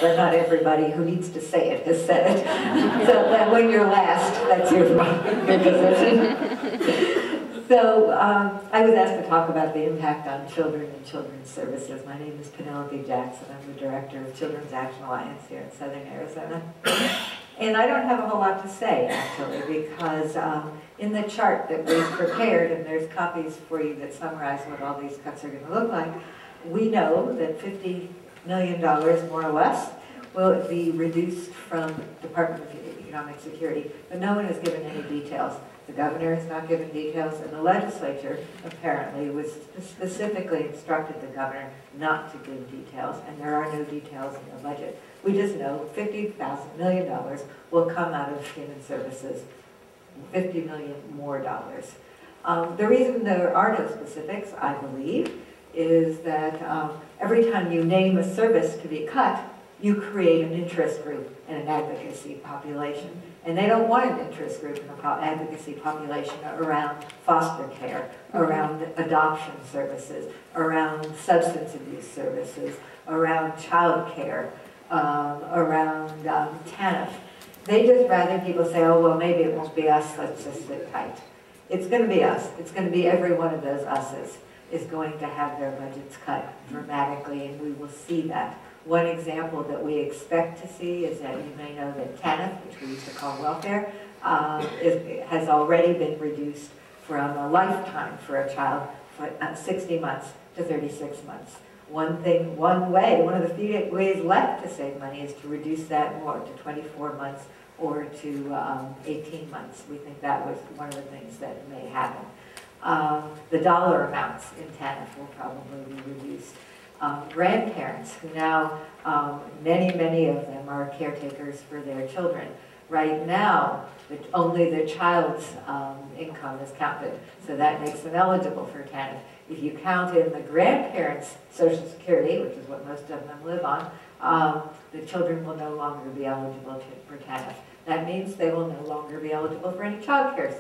but not everybody who needs to say it has said it. So that when you're last, that's your position. So I was asked to talk about the impact on children and children's services. My name is Penelope Jackson. I'm the director of Children's Action Alliance here in Southern Arizona. And I don't have a whole lot to say, actually, because in the chart that we've prepared, and there's copies for you that summarize what all these cuts are going to look like, we know that $50 million, more or less, will be reduced from Department of Economic Security, but no one has given any details. The governor has not given details, and the legislature apparently was specifically instructed the governor not to give details, and there are no details in the budget. We just know $50 million will come out of human services, $50 million more dollars. The reason there are no specifics, I believe, is that every time you name a service to be cut, you create an interest group and an advocacy population. And they don't want an interest group and an advocacy population around foster care, around adoption services, around substance abuse services, around child care, around TANF. They just rather people say, oh, well, maybe it won't be us, let's just sit tight. It's going to be us. It's going to be every one of those us's is going to have their budgets cut dramatically, and we will see that. One example that we expect to see is that you may know that TANF, which we used to call welfare, has already been reduced from a lifetime for a child, 60 months to 36 months. One of the few ways left to save money is to reduce that more to 24 months or to 18 months. We think that was one of the things that may happen. The dollar amounts in TANF will probably be reduced. Grandparents who now, many of them are caretakers for their children. Right now, only the child's income is counted, so that makes them eligible for TANF. If you count in the grandparents' Social Security, which is what most of them live on, the children will no longer be eligible for TANF. That means they will no longer be eligible for any child care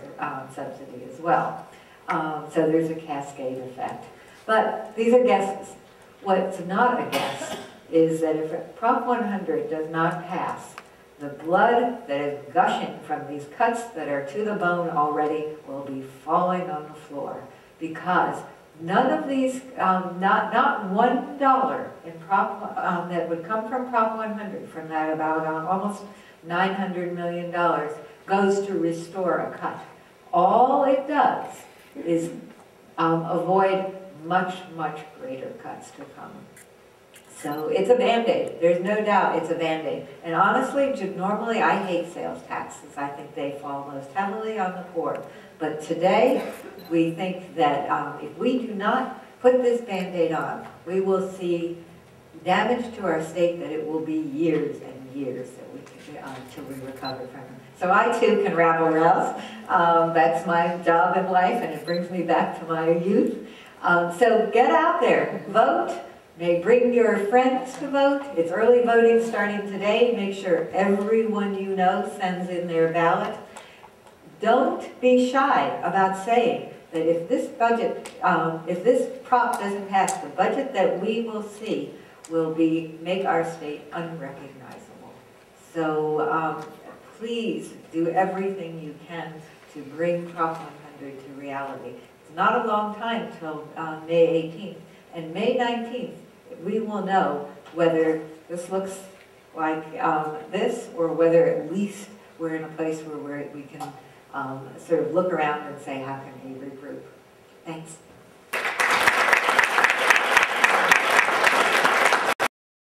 subsidy as well. So there's a cascade effect. But these are guesses. What's not a guess is that if Prop 100 does not pass, the blood that is gushing from these cuts that are to the bone already will be falling on the floor, because none of these, not $1 in that would come from Prop 100, from that about almost $900 million, goes to restore a cut. All it does is avoid much greater cuts to come. So it's a Band-Aid. There's no doubt it's a Band-Aid. And honestly, normally I hate sales taxes. I think they fall most heavily on the poor. But today, we think that if we do not put this Band-Aid on, we will see damage to our state that it will be years and years that we until we recover from it. So I too can rabble rouse. That's my job in life, and it brings me back to my youth. So get out there, vote. May bring your friends to vote. It's early voting starting today. Make sure everyone you know sends in their ballot. Don't be shy about saying that if this budget, if this prop doesn't pass, the budget that we will see will make our state unrecognizable. So please do everything you can to bring Prop 100 to reality. It's not a long time till May 18th. And May 19th, we will know whether this looks like this, or whether at least we're in a place where we can sort of look around and say, how can we regroup? Thanks.